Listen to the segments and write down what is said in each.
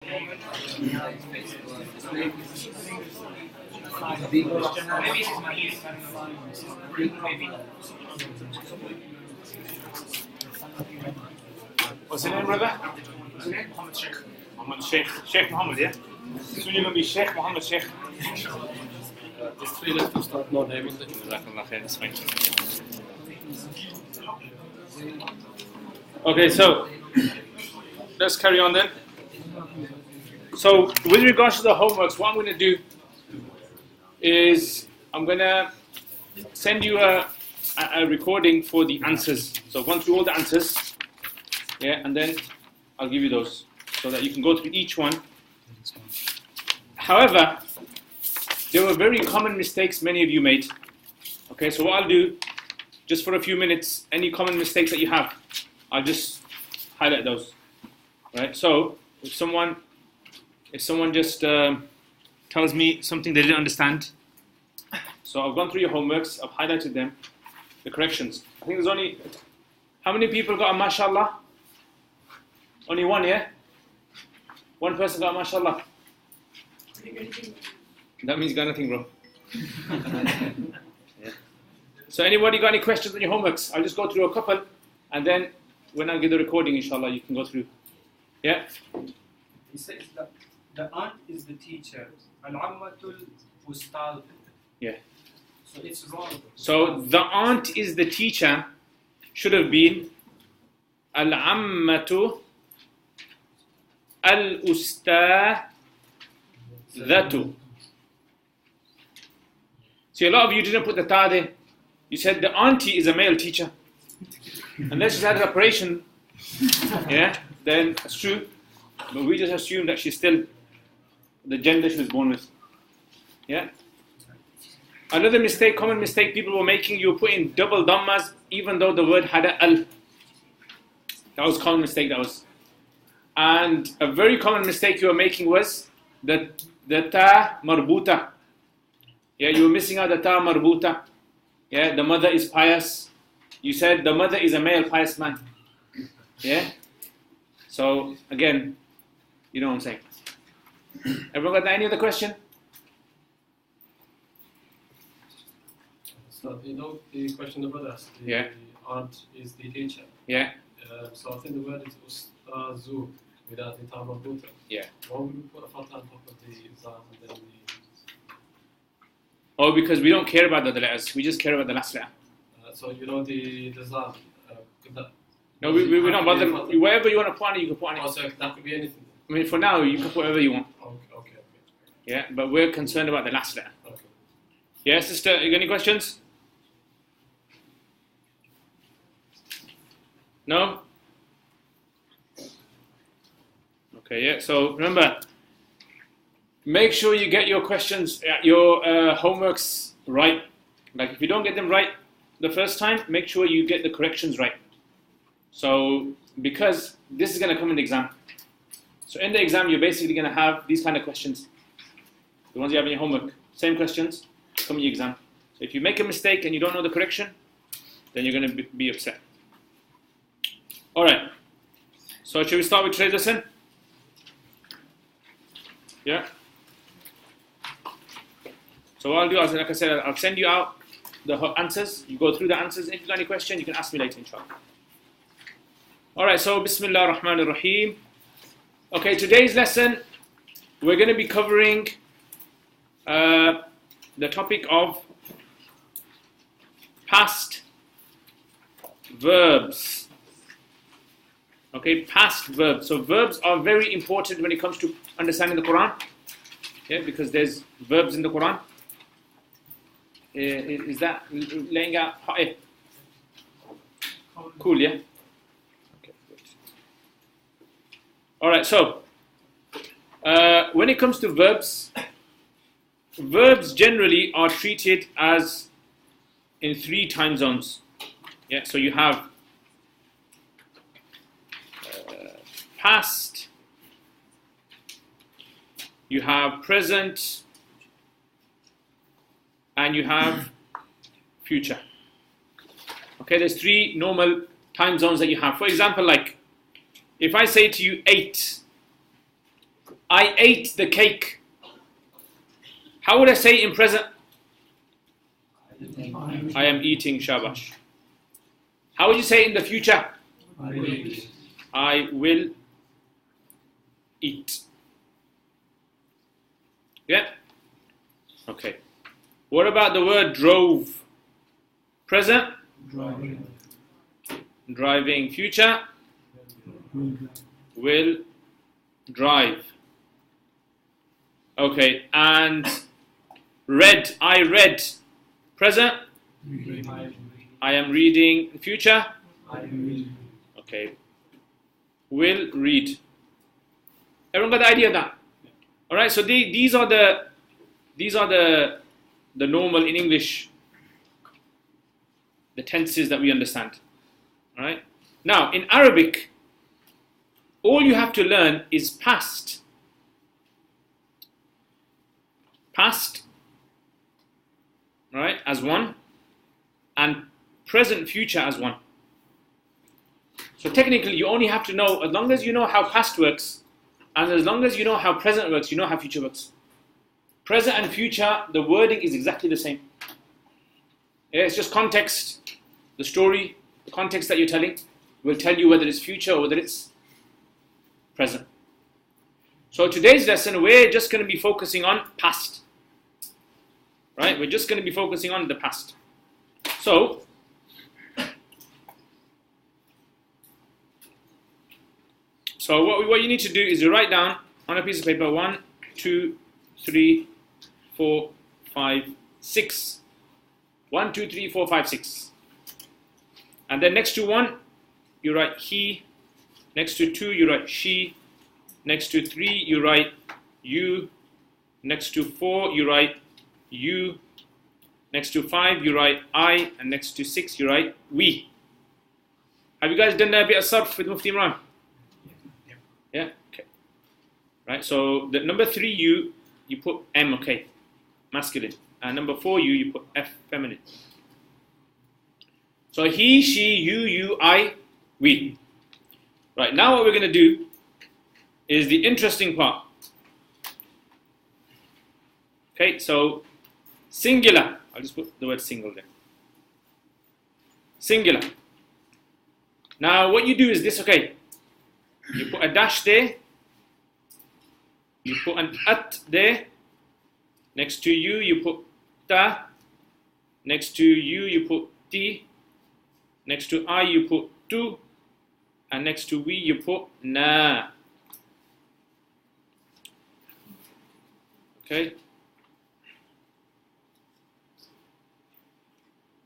What's your name, brother? What's your name? Muhammad Sheikh. Muhammad Sheikh. Sheikh Muhammad, yeah? Soon you're going to be Sheikh Muhammad Sheikh. There's 3 left to start, no naming. That's fine. Okay, so let's carry on then. So with regards to the homeworks, what I'm going to do is I'm going to send you a recording for the answers. So I've gone through all the answers, yeah, and then I'll give you those so that you can go through each one. However, there were very common mistakes many of you made. Okay, so what I'll do, just for a few minutes, any common mistakes that you have, I'll just highlight those. Right? So if someone just tells me something they didn't understand, so I've gone through your homeworks, I've highlighted them, the corrections. I think there's only, how many people got a mashallah? Only one, yeah? One person got a mashallah. That means got nothing, bro. Yeah. So anybody got any questions on your homeworks? I'll just go through a couple, and then when I give the recording, inshallah, you can go through. Yeah? He says that the aunt is the teacher. Al-ammatul ustad. Yeah. So it's wrong. So the aunt is the teacher should have been al-ammatu al-ustadhatu. See, a lot of you didn't put the ta there. You said the auntie is a male teacher. Unless she's had an operation, yeah, then that's true. But we just assume that she's still the gender she was born with. Yeah. Another mistake, common mistake people were making, you were putting double dhammas even though the word had a al. That was a common mistake, that was. And a very common mistake you were making was the ta marbuta. Yeah, you were missing out the ta marbuta. Yeah, the mother is pious. You said the mother is a male pious man. Yeah? So, again, you know what I'm saying. Everyone got any other question? So, you know the question the brother asked? Yeah. The aunt is the teacher. Yeah. So I think the word is ustazu without the ta marbuta. Yeah. Why would we put a fatha on top of the za and then the... Oh, because we don't care about the letters. We just care about the last letter. So you know the za, could that... No, we're not bothered. Whatever you want to put on it, you can put on it. Oh, so that could be anything. I mean, for now, you can put whatever you want. Okay. Yeah, but we're concerned about the last letter. Okay. Yeah, sister, you got any questions? No? Okay, yeah, so remember, make sure you get your questions, your homeworks right. Like if you don't get them right the first time, make sure you get the corrections right. So, because this is going to come in the exam. So in the exam, you're basically going to have these kind of questions. The ones you have in your homework. Same questions, come in your exam. So if you make a mistake and you don't know the correction, then you're going to be upset. Alright. So should we start with today's lesson? Yeah? So what I'll do, like I said, I'll send you out the answers. You go through the answers. If you've got any question, you can ask me later, inshallah. Alright, so Bismillah ar-Rahman ar-Rahim. Okay, today's lesson, we're going to be covering the topic of past verbs. Okay, past verbs. So verbs are very important when it comes to understanding the Quran. Yeah, because there's verbs in the Quran. Is that laying out? Cool, yeah? Okay, good. Alright, so when it comes to verbs, verbs generally are treated as in 3 time zones. Yeah, so you have past, you have present, and you have future. Okay, there's 3 normal time zones that you have. For example, like if I say to you 8, I ate the cake. How would I say in present? I am eating, shabash. How would you say in the future? I will eat. Yeah? Okay. What about the word drove? Present? Driving. Future? Will drive. Okay. And read. I read. Present? I am reading. Future? Okay. Will read. Everyone got the idea of that? Alright, so these are the normal in English, the tenses that we understand. Alright? Now, in Arabic, all you have to learn is past. Past, right, as one, and present future as one. So technically, you only have to know, as long as you know how past works, and as long as you know how present works, you know how future works. Present and future, the wording is exactly the same. Yeah, it's just context. The story, the context that you're telling will tell you whether it's future or whether it's present. So today's lesson, we're just going to be focusing on past. Right? We're just going to be focusing on the past. So, what you need to do is you write down on a piece of paper 1, 2, 3, 4, 5, 6. 1, 2, 3, 4, 5, 6. And then next to 1, you write he. Next to 2, you write she. Next to 3, you write you. Next to 4, you write you. Next to 5, you write I. And next to 6, you write we. Have you guys done a bit of sarf with Mufti Imran? Yeah? Okay. Right, so the number 3 you put M, okay, masculine. And number 4 you put F, feminine. So he, she, you, I, we. Right, now what we're going to do is the interesting part. Okay, so singular. I'll just put the word single there. Singular. Now what you do is this, okay. You put a dash there. You put an at there. Next to you put ta. Next to you put ti. Next to I, you put tu. And next to we, you put na. Okay?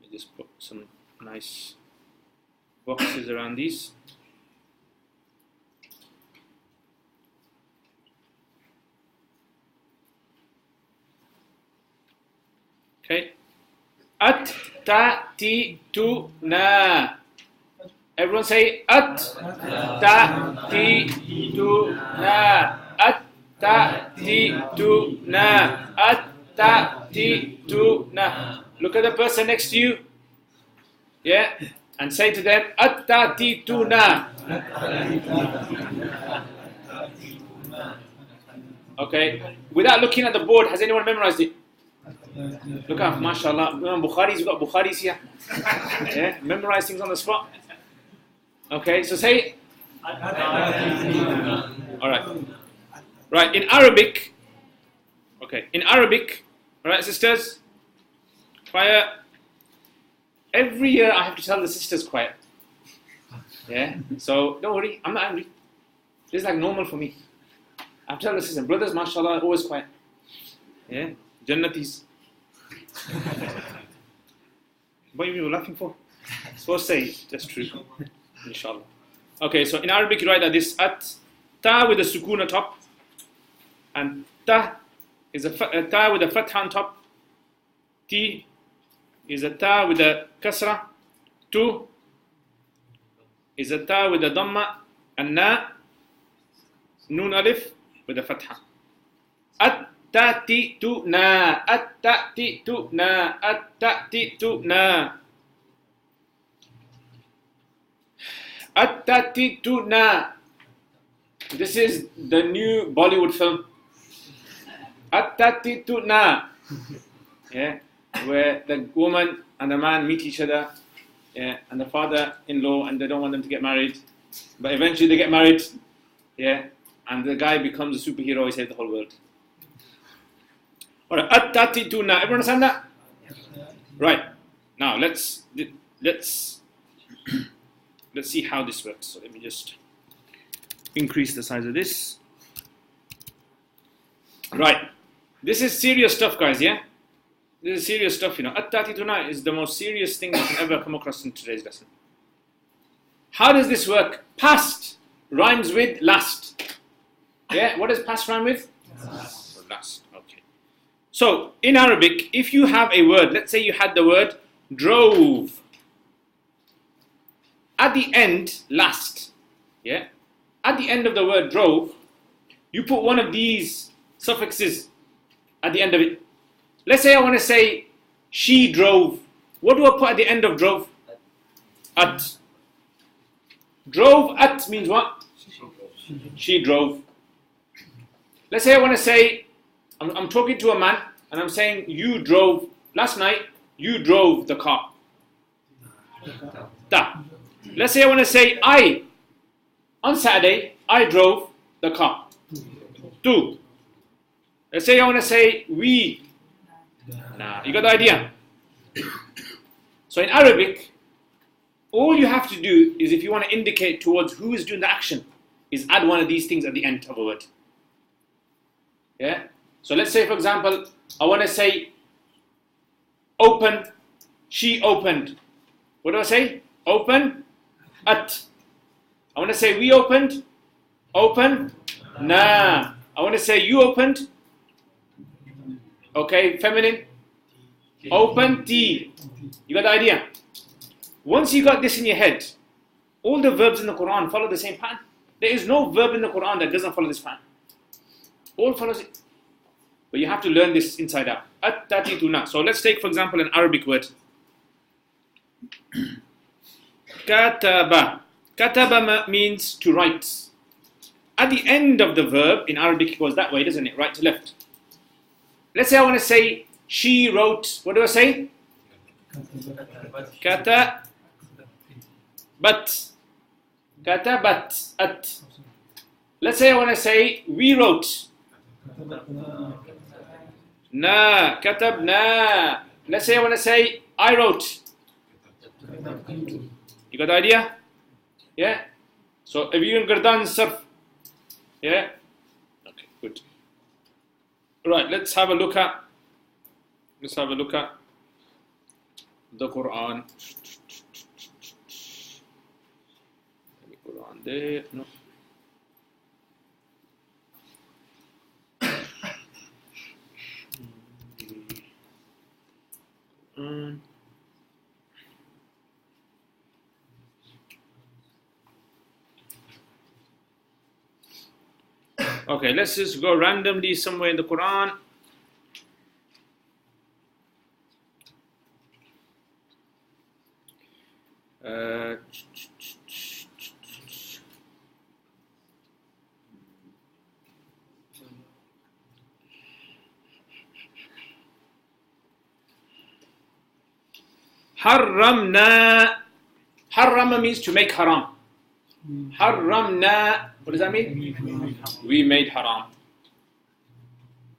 Let me just put some nice boxes around these. Okay. At, ta, ti, tu, na. Everyone say at, ta, ti, tu, na. At, ta, ti, tu, na. At, ta, ti, tu, na. Look at the person next to you. Yeah. And say to them, at, ta, ti, tu, na. Okay. Without looking at the board, has anyone memorized it? Look out, mashallah. Bukhari's, we've got Bukhari's here. Yeah, memorize things on the spot. Okay, so say. Alright. Right, in Arabic. Okay, in Arabic. Alright, sisters. Quiet. Every year I have to tell the sisters quiet. Yeah, so don't worry, I'm not angry. This is like normal for me. I have to tell the sisters, brothers, mashallah, always quiet. Yeah, Jannatis. What are you laughing for? So say, that's true. Inshallah. Okay, so in Arabic you write that this at, ta with a sukoon on top, and ta is a ta with a fatha on top, ti is a ta with a kasra, tu is a ta with a dhamma, and na, noon alif with a fatha. At ta'ti tu na, at ta'ti tu na, at ta'ti tu na. At ta'ti tu na. This is the new Bollywood film. At-tati-tu-na. Yeah, where the woman and the man meet each other, yeah, and the father-in-law, and they don't want them to get married, but eventually they get married, yeah, and the guy becomes a superhero. He saves the whole world. All right, at-tati-tu-na. Everyone understand that? Right. Now let's see how this works. So let me just increase the size of this. Right. This is serious stuff, guys, yeah? This is serious stuff, you know. At-tati-tuna is the most serious thing you can ever come across in today's lesson. How does this work? Past rhymes with last. Yeah, what does past rhyme with? Last. Okay. So, in Arabic, if you have a word, let's say you had the word drove. At the end, last. Yeah? At the end of the word drove, you put one of these suffixes at the end of it. Let's say I want to say she drove. What do I put at the end of drove? At. Drove at means what? She drove. Let's say I want to say, I'm talking to a man and I'm saying you drove, last night you drove the car. Da. Let's say I want to say on Saturday I drove the car. Do. Let's say I want to say we. Nah, you got the idea? So in Arabic, all you have to do is, if you want to indicate towards who is doing the action, is add one of these things at the end of a word. Yeah? So let's say, for example, I want to say open, she opened. What do I say? Open, at. I want to say we opened, open, nah. I want to say you opened, okay, feminine, open, tea. You got the idea? Once you got this in your head, all the verbs in the Quran follow the same pattern. There is no verb in the Quran that doesn't follow this pattern. All follows it. But you have to learn this inside out. At-tati-tuna. So let's take, for example, an Arabic word. Kataba. Kataba means to write. At the end of the verb, in Arabic it goes that way, doesn't it? Right to left. Let's say I want to say she wrote. What do I say? Kata. But. Katabat. At. Let's say I want to say we wrote. Na. Katabna. Let's say I want to say I wrote. You got the idea? Yeah? So if you in Gardan Sarf. Yeah? Okay, good. Right, let's have a look at the Quran. The Quran there. No. Okay, let's just go randomly somewhere in the Quran. Harramna. Harrama means to make haram. Harramna. What does that mean? We made haram.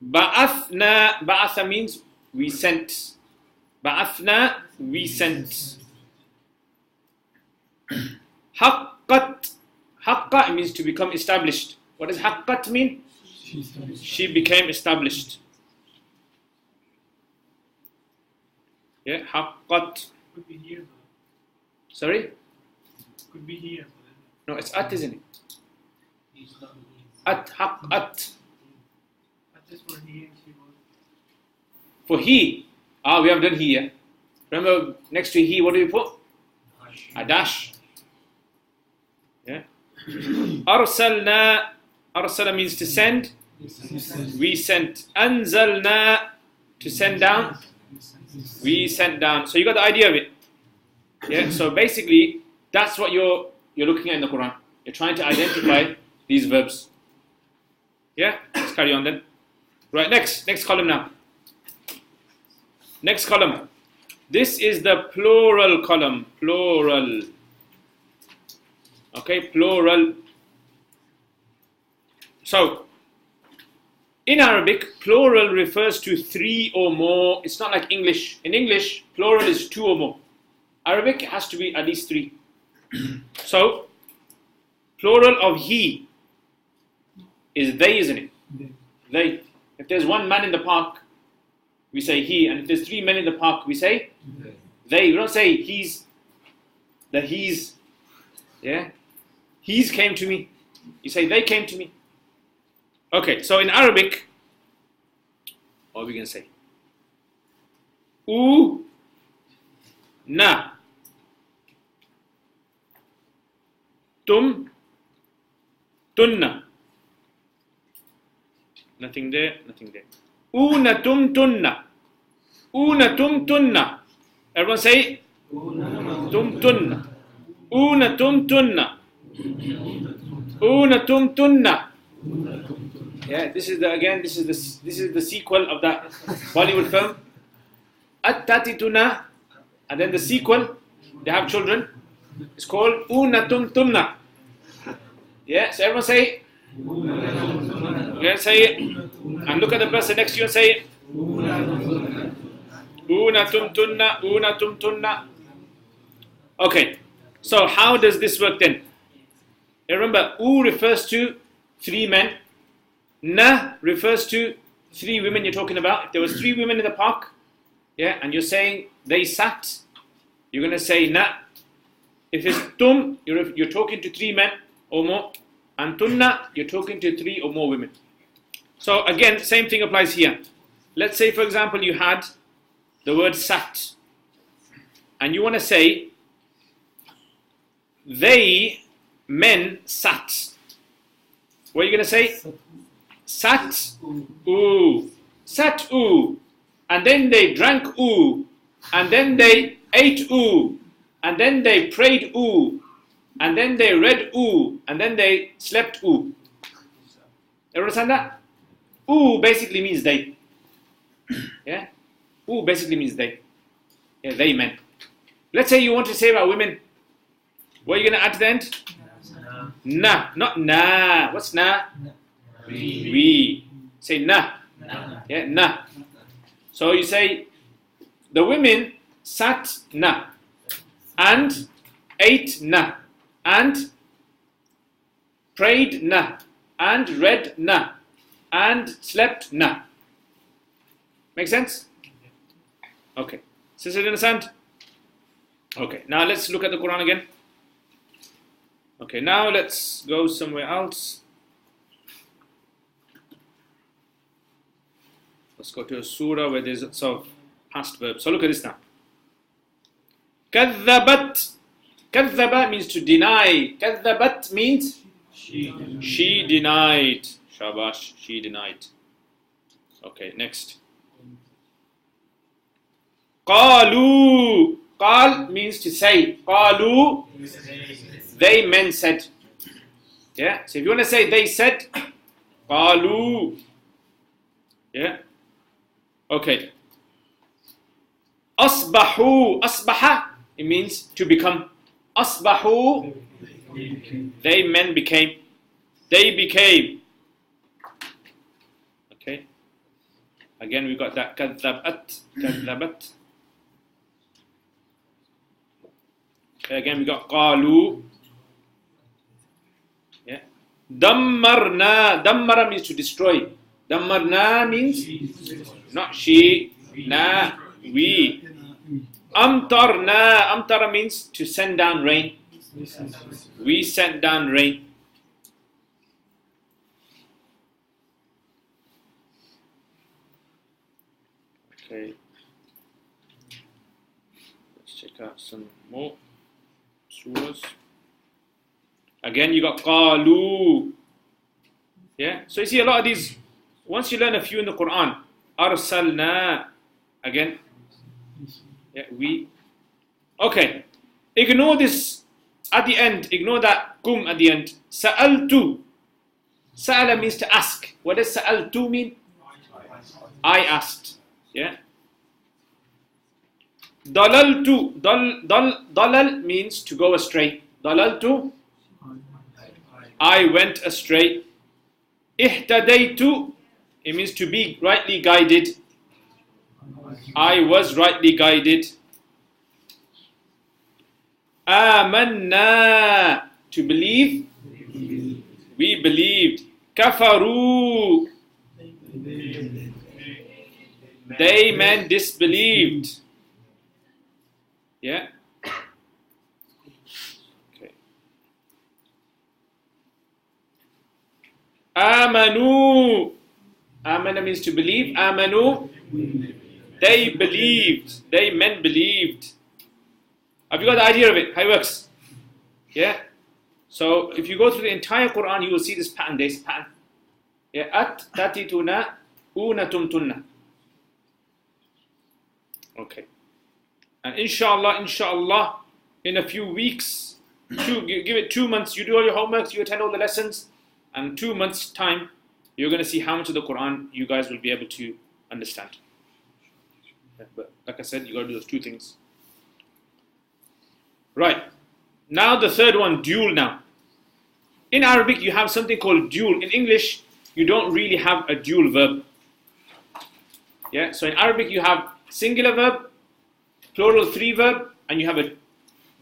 Ba'athna. Ba'atha means we sent. Ba'athna, we sent. Haqqat. Haqqa means to become established. What does haqqat mean? She became established. Yeah, haqqat. Could be here. Sorry? Could be here. No, it's at, isn't it? At, haqqat. Just for he and she was. For he. We have done he, yeah? Remember, next to he, what do we put? A dash. Yeah? Arsalna. Arsala means to send. We sent. Anzalna, to send down. We sent down. So you got the idea of it. Yeah. So basically, that's what you're looking at in the Quran. You're trying to identify these verbs. Yeah, let's carry on then. Right, next column now. Next column. This is the plural column. Plural. Okay, plural. So, in Arabic, plural refers to 3 or more. It's not like English. In English, plural is 2 or more. Arabic has to be at least 3. So, plural of he is they, isn't it? They. If there's one man in the park, we say he. And if there's 3 men in the park, we say they. We don't say he's. Yeah? He's came to me. You say they came to me. Okay, so in Arabic, what are we going to say? U, na. Tum, tunna. Nothing there, nothing there. Una tum tunna. Una tum tunna. Everyone say tum tunna. Una tum tunna. Una tum tunna. Yeah, this is the sequel of that Bollywood film. At-tati tuna, and then the sequel, they have children. It's called Una tum tunna. Yeah, so everyone say. Yeah, say it. And look at the person next to you and say it. Una tum tunna, una tum tunna. Okay, so how does this work then? Remember, U refers to 3 men. Na refers to 3 women you're talking about. If there was 3 women in the park, yeah, and you're saying they sat, you're going to say na. If it's tum, you're talking to 3 men or more. And tunna, you're talking to 3 or more women. So again, same thing applies here. Let's say, for example, you had the word sat. And you want to say, they, men, sat. What are you going to say? Sat, ooh. Sat, ooh. And then they drank, ooh. And then they ate, ooh. And then they prayed, ooh. And then they read, ooh. And then they slept, ooh. You understand that? Ooh basically means they. Yeah? Ooh basically means they. Yeah, they, men. Let's say you want to say about women. What are you going to add to the end? Na, not na. What's na? We. Say na. Yeah, na. So you say, the women sat na. And ate na. And prayed na. And read na. And slept na. Make sense? Okay. Sister, you understand? Okay. Now let's look at the Quran again. Okay. Now let's go somewhere else. Let's go to a surah where there's lots of past verbs. So look at this now. كذبت. كذب means to deny. كذبت means she denied. Shabash, she denied. Okay, next. قالوا. قال means to say. قالوا, they, men said. Yeah, so if you want to say they said, قالوا. Yeah. Okay. أصبحوا. أصبح, it means to become. أصبحوا, they, men, became. They became. Okay. Again, we got that. كذبت. كذبت. Okay, again, we got قالوا. Yeah. دمرنا. دمر means to destroy. دمرنا means not she, na, we. أمطرنا. أمطر means to send down rain. We sent down rain. Okay. Let's check out some more surahs. Again, you got قالوا. Yeah. So you see a lot of these. Once you learn a few in the Quran, أرسلنا. Again. Yeah, we. Okay. Ignore this at the end. Ignore that kum at the end. سألت. Sa'ala means to ask. What does sa'altu mean? I asked. Yeah. Dalaltu. Dalal means to go astray. Dalaltu. I went astray. Ihtadaytu. It means to be rightly guided. I was rightly guided. Amanna. To believe. We believed. Kafaru. They men disbelieved. Yeah. Okay. Amanu. Amana means to believe. Amanu. They believed. They men believed. Have you got the idea of it? How it works? Yeah. So if you go through the entire Quran, you will see this pattern. This pattern. Yeah. At tatituna unatumtunna. Okay. And inshallah, in a few weeks, give it 2 months, you do all your homeworks, you attend all the lessons, and 2 months' time, you're going to see how much of the Quran you guys will be able to understand. Yeah, but like I said, you got to do those 2 things. Right. Now the third one, dual now. In Arabic, you have something called dual. In English, you don't really have a dual verb. Yeah. So in Arabic, you have singular verb, plural 3 verb, and you have a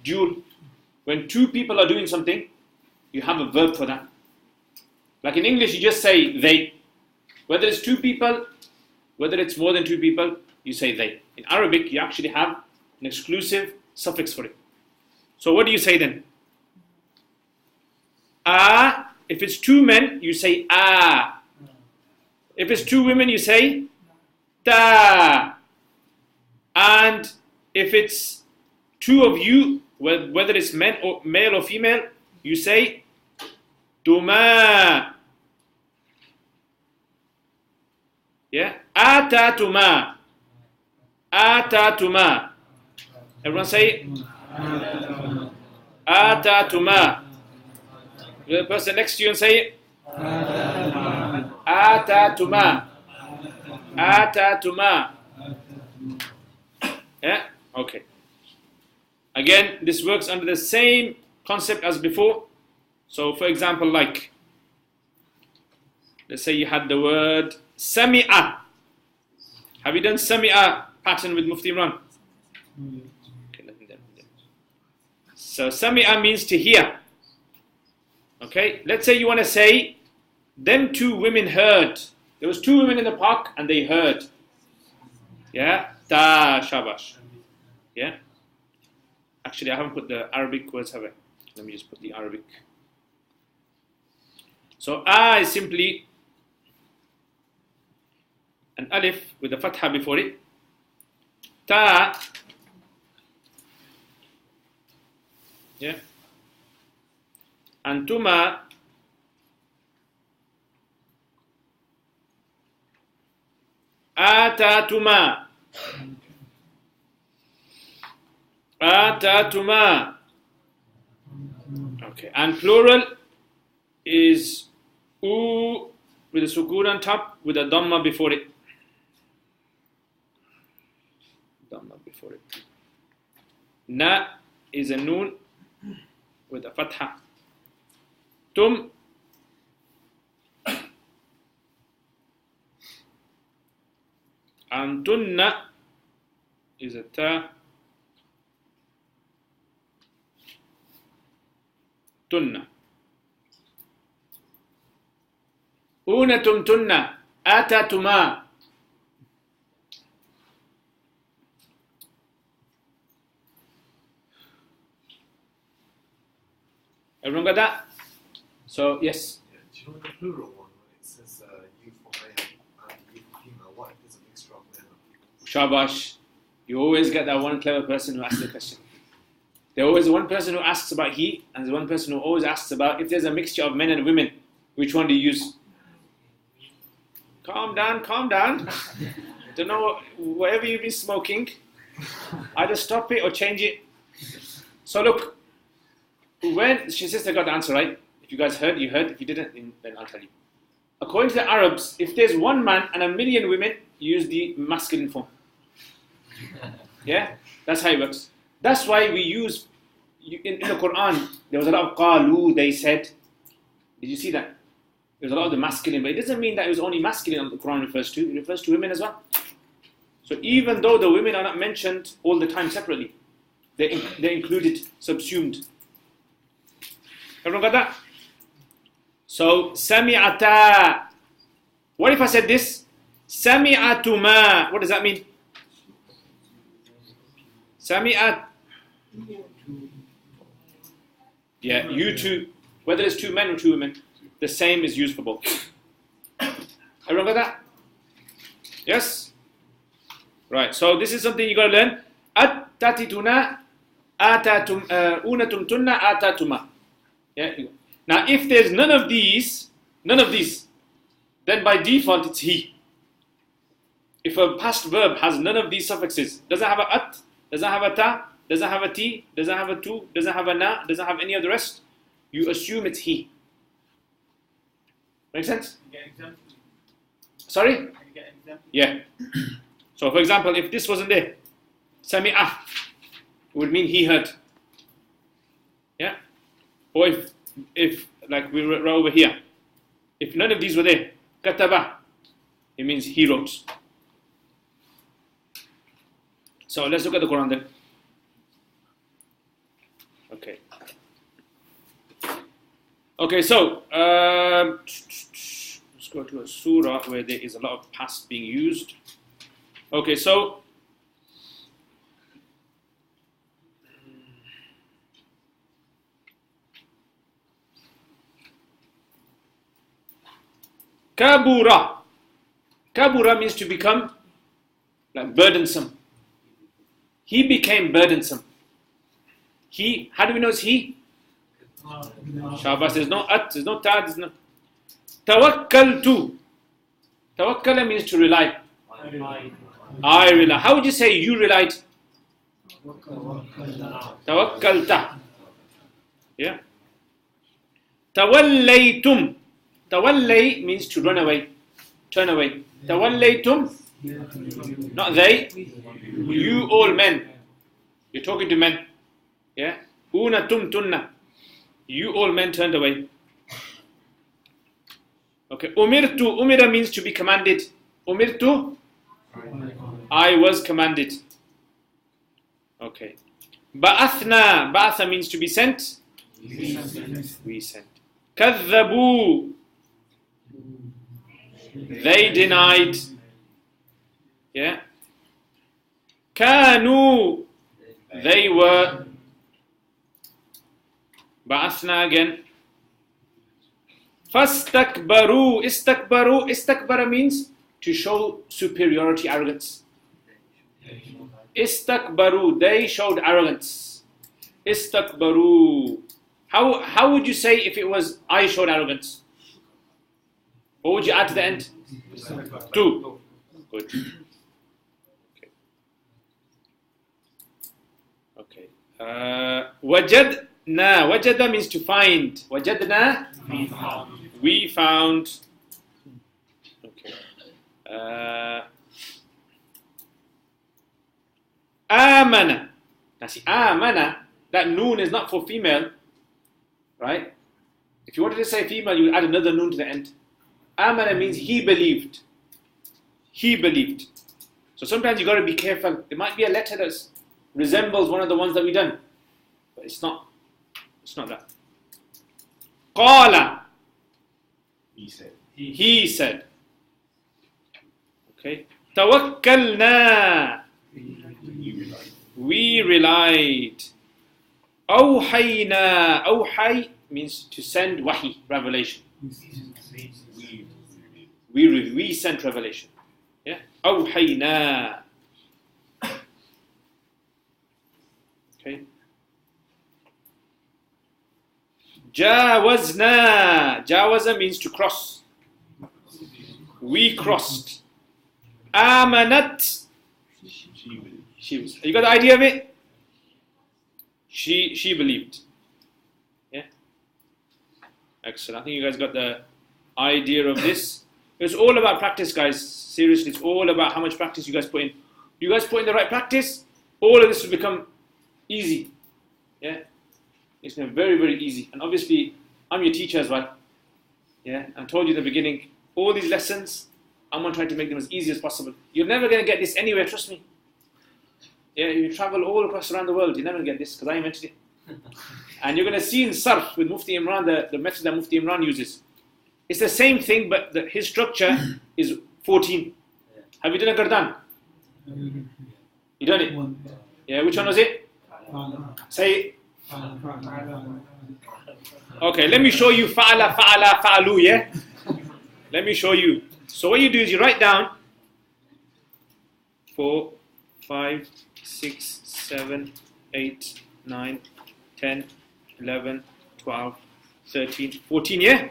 dual. When 2 people are doing something, you have a verb for that. Like in English, you just say they. Whether it's 2 people, whether it's more than 2 people, you say they. In Arabic, you actually have an exclusive suffix for it. So what do you say then? If it's 2 men, you say a. If it's 2 women, you say ta. And if it's 2 of you, whether it's male or female, you say tuma. Yeah, atatuma. Atatuma. Everyone say atatuma. The person next to you and say atatuma. Atatuma. Yeah? Okay. Again, this works under the same concept as before. So, for example, like, let's say you had the word sami'a. Have you done sami'a pattern with Mufti Imran? Okay, nothing there. So, sami'a means to hear. Okay, let's say you want to say, them 2 women heard. There was 2 women in the park and they heard. Yeah? Ta shabash. Yeah? Actually, I haven't put the Arabic words, have I? Let me just put the Arabic. So, a is simply an alif with a fatha before it. Ta. Yeah? Antuma. Atatuma. Atatuma. Okay, and plural is u with a sukoon on top with a dhamma before it. Dhamma before it. Na is a noon with a fatha. Tum. Antunna is a ta. Tunna. Unatum tunna. Atatuma. Everyone got that? So, yes. Yeah, do you know the plural one when it says you for male and you for female? What if there's a mixture of male and female? Shabash. You always get that one clever person who asks the question. There's always one person who asks about he, and there's one person who always asks about if there's a mixture of men and women, which one do you use? Calm down, calm down. Don't know, whatever you've been smoking, either stop it or change it. So look, when she sister got the answer right, if you guys heard, you heard. If you didn't, then I'll tell you. according to the Arabs, if there's one man and a million women, use the masculine form. Yeah, that's how it works. That's why we use in the Quran. There was a lot of qalu. They said. Did you see that? There was a lot of the masculine, but it doesn't mean that it was only masculine the Quran refers to. It refers to women as well. So even though the women are not mentioned all the time separately, they're included, subsumed. Everyone got that? So sami'ata. What if I said this? Sami'atuma. What does that mean? Sami'at. Yeah, you two. Whether it's two men or two women, the same is used for both. Everyone got that? Yes? Right, so this is something you got to learn. At-tatituna, unatum tunna, atatuma. Yeah. Now, if there's none of these, then by default it's he. If a past verb has none of these suffixes, doesn't have a at, doesn't have a ta, doesn't have a ti, doesn't have a tu, doesn't have a na, doesn't have any of the rest, you assume it's he. Make sense? Sorry? Yeah. So for example, if this wasn't there, sami'ah, it would mean he heard. Yeah? Or if like we were over here, if none of these were there, kataba, it means he wrote. So let's look at the Quran then. Okay. Okay, so let's go to a surah where there is a lot of past being used. Okay, so kabura. Kabura means to become like burdensome. He became burdensome. He, how do we know it's he? Shabbos, there's no at, there's no ta, there's no. Tawakkaltu. Tawakkala means to rely. I rely. How would you say you relied? Tawakkalta. Yeah. Tawallaytum. Tawallay means to run away, turn away. Tawallaytum, not they, you all men. You're talking to men. Yeah. Unatum tunna. You all men turned away. Okay. Umirtu. Umira means to be commanded. Umirtu. I was commanded. Okay. Ba'athna. Ba'atha means to be sent. We sent. Kadhabu. They denied. Yeah. Kanu. They were. Ba'athna again. Fastakbaru. Istakbaru. Istakbara means to show superiority, arrogance. Istakbaru. They showed arrogance. Istakbaru. How would you say if it was I showed arrogance? What would you add to the end? Two. Good. Okay. Wajadna. Wajada means to find. Wajadna. We found. Okay. Amana. Now see, amana, that noon is not for female, right? If you wanted to say female, you would add another noon to the end. Amana means he believed. He believed. So sometimes you got to be careful. There might be a letter that resembles one of the ones that we done, but it's not. It's not that. Qala. He said. He said. Okay. Tawakkalna. We relied. Awhayna. Awhay means to send wahi, revelation. We sent revelation. Yeah. Awhayna. Okay. Jawazna. Jawaza means to cross. We crossed. Amanat. She was. You got the idea of it? She believed. Yeah. Excellent. I think you guys got the idea of this. It's all about practice, guys. Seriously, it's all about how much practice you guys put in. You guys put in the right practice, all of this will become easy. Yeah, it's very, very easy. And obviously, I'm your teacher as well. Yeah, I told you in the beginning, all these lessons, I'm going to try to make them as easy as possible. You're never going to get this anywhere, trust me. Yeah, you travel all across around the world, you're never going to get this, because I invented it. And you're going to see in Sarf with Mufti Imran, the method that Mufti Imran uses. It's the same thing, but his structure is 14. Have you done a Gardan? You done it? Yeah, which one was it? Say it. Okay, let me show you fa'ala, fa'ala, fa'alu, yeah? Let me show you. So what you do is you write down 4, 5, 6, 7, 8, 9, 10, 11, 12, 13, 14, yeah?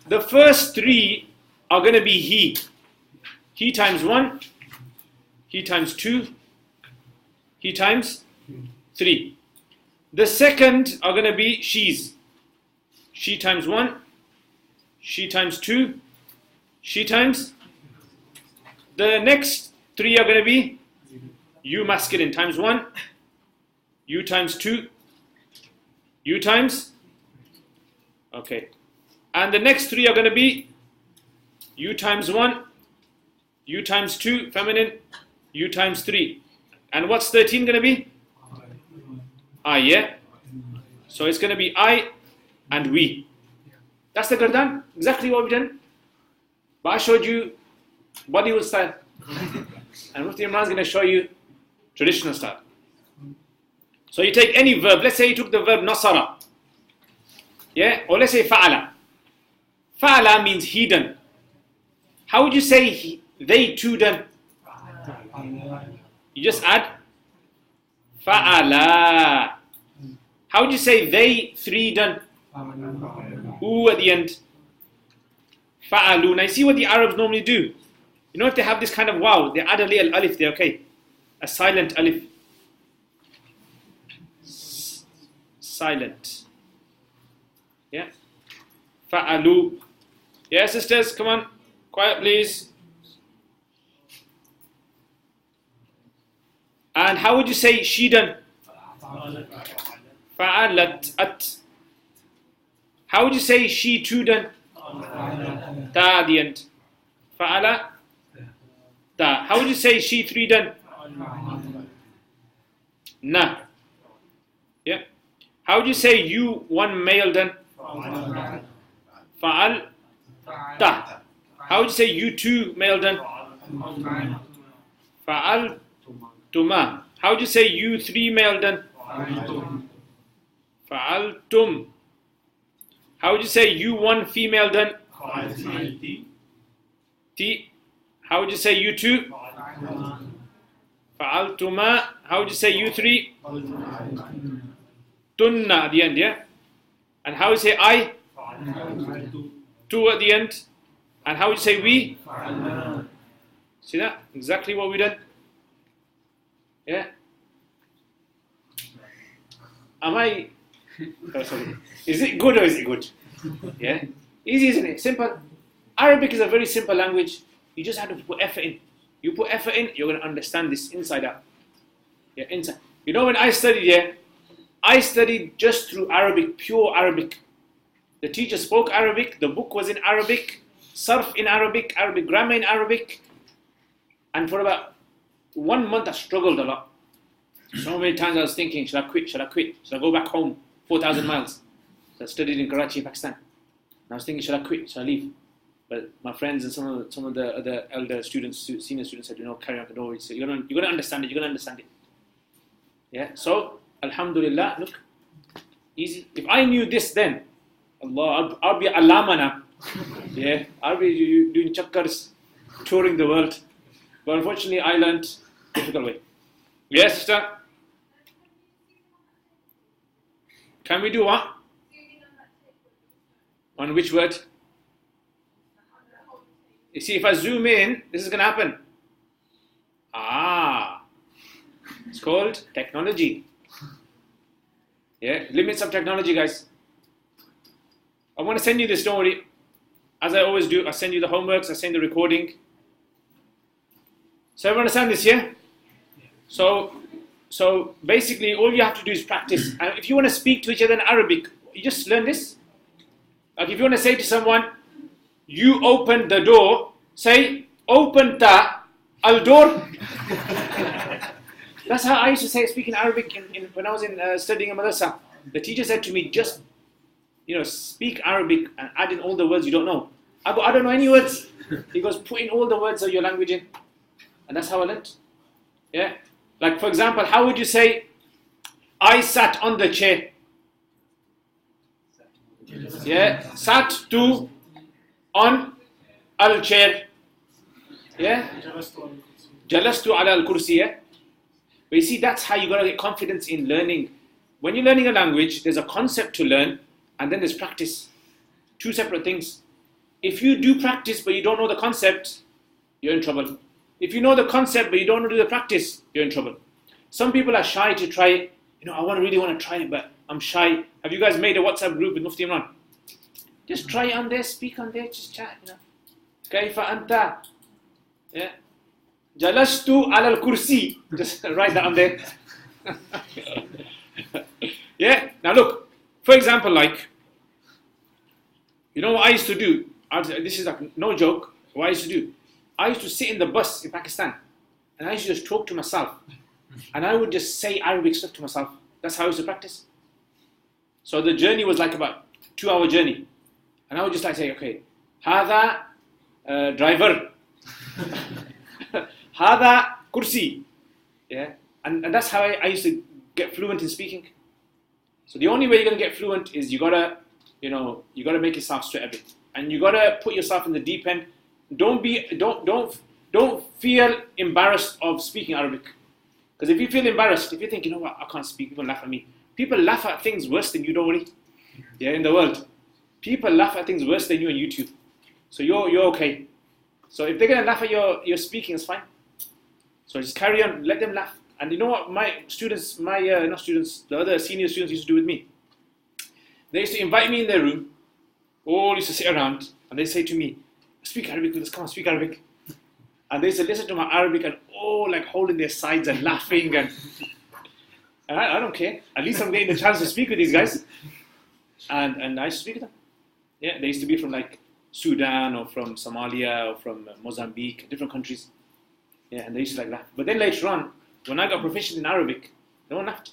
The first 3 are going to be he. He times 1, he times 2, he times 3. The second are going to be she's. She times 1, she times 2, she times. The next 3 are going to be you masculine times 1, you times 2, you times. Okay. And the next 3 are going to be you times 1, you times 2, feminine, you times 3. And what's 13 going to be? I, yeah? So it's going to be I and we. That's the Gardan. Exactly what we've done. But I showed you Bollywood style. And Mufti Imran is going to show you traditional style. So you take any verb. Let's say you took the verb nasara. Yeah? Or let's say fa'ala. Fa'ala means he done. How would you say they two done? You just add fa'ala. How would you say they 3 done? Ooh at the end. Fa'alu. Now you see what the Arabs normally do. You know if they have this kind of wow, they add a little alif there, okay? A silent alif. Silent. Yeah? Fa'alu. Yeah, sisters, come on. Quiet, please. And how would you say she done? Fa'alat at. How would you say she too done? Ta at the end. Fa'ala ta. How would you say she 3 done? Na. Yeah. How would you say you 1 male done? Fa'al ta. How would you say you 2 male done? Fa'al tuma. How would you say you 3 male done? Fa'al tum. How would you say you 1 female done? Ti. How would you say you 2? Fa'al tuma. How would you say you 3? Tunna at the end, yeah? And how would you say I? 2 at the end. And how would you say we? See that? Exactly what we done. Yeah? Am I? Oh, sorry. Is it good or is it good? Yeah? Easy, isn't it? Simple. Arabic is a very simple language. You just have to put effort in. You put effort in, you're going to understand this inside out. Yeah, inside. You know when I studied here, I studied just through Arabic, pure Arabic. The teacher spoke Arabic, the book was in Arabic, Sarf in Arabic, Arabic grammar in Arabic. And for about 1 month I struggled a lot. So many times I was thinking, should I quit? Should I quit? Should I go back home 4,000 miles? So I studied in Karachi, Pakistan. And I was thinking, should I quit? Should I leave? But my friends and some of the other elder students, senior students said, carry on, don't worry. So you're going to understand it, Yeah, so, alhamdulillah, look, easy. If I knew this then, Allah, I'll be allama now. Yeah, I'll be doing chakkars, touring the world. But unfortunately, I learned difficult way. Yes, sister? Can we do what? On which word? You see, if I zoom in, this is going to happen. It's called technology. Yeah, limits of technology, guys. I want to send you this, don't worry. as I always do, I send you the homeworks, I send the recording. So everyone understand this, yeah? So basically, all you have to do is practice. And if you want to speak to each other in Arabic, you just learn this. Like if you want to say to someone, you open the door, say, open ta al-door. That's how I used to say, speak in Arabic when I was studying in madrasa. The teacher said to me, just, speak Arabic and add in all the words you don't know. I go, I don't know any words. He goes, put in all the words of your language in. And that's how I learned. Yeah? Like, for example, how would you say, I sat on the chair? Yeah? Sat to on al-chair. Yeah? Jalastu ala al-kursi. Yeah? But you see, that's how you got to get confidence in learning. When you're learning a language, there's a concept to learn, and then there's practice. Two separate things. If you do practice but you don't know the concept, you're in trouble. If you know the concept but you don't do the practice, you're in trouble. Some people are shy to try it. I really want to try it, but I'm shy. Have you guys made a WhatsApp group with Mufti Imran? Just try it on there, speak on there, just chat. Kaifa anta? Yeah. Jalastu ala al-kursi. Just write that on there. Yeah. Now look, for example, like, what I used to do? This is like no joke. What I used to do? I used to sit in the bus in Pakistan, and I used to just talk to myself, and I would just say Arabic stuff to myself. That's how I used to practice. So the journey was like about 2-hour journey, and I would just like say, okay, hada driver. Hada kursi. Yeah? And that's how I used to get fluent in speaking. So the only way you're going to get fluent is you got to make yourself sweat a bit. And you got to put yourself in the deep end. Don't feel embarrassed of speaking Arabic. Because if you feel embarrassed, if you think, what, I can't speak, people laugh at me. People laugh at things worse than you, don't worry. Yeah, in the world. People laugh at things worse than you on YouTube. So you're okay. So if they're going to laugh at your speaking, it's fine. So just carry on, let them laugh. And you know what my students, the other senior students used to do with me? They used to invite me in their room, all used to sit around, and they say to me, speak Arabic with us, come on, speak Arabic. And they used to listen to my Arabic and all like holding their sides and laughing. And I don't care. At least I'm getting the chance to speak with these guys. And I used to speak with them. Yeah, they used to be from like Sudan or from Somalia or from Mozambique, different countries. Yeah, and they used to like laugh. But then later on, when I got proficient in Arabic, no one laughed.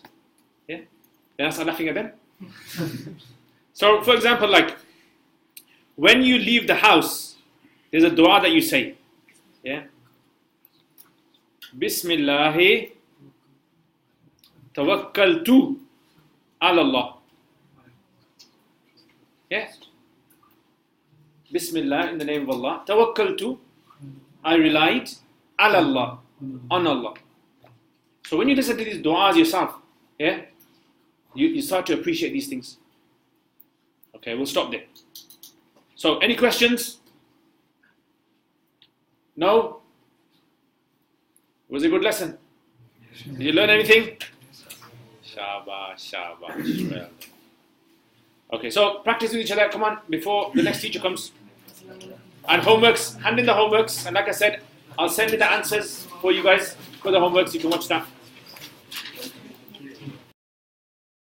Yeah, then I started laughing at them. So, for example, like when you leave the house, there's a dua that you say. Yeah. Bismillahi tawakkaltu ala Allah. Yeah. Bismillah, in the name of Allah. Tawakkaltu, I relied, ala Allah, on Allah. So when you listen to these du'as yourself, yeah, you start to appreciate these things. Okay, we'll stop there. So, any questions? No? Was it a good lesson? Did you learn anything? Shabash. Okay, so practice with each other, come on, before the next teacher comes. And homeworks, hand in the homeworks, and like I said, I'll send you the answers for you guys for the homeworks, you can watch that.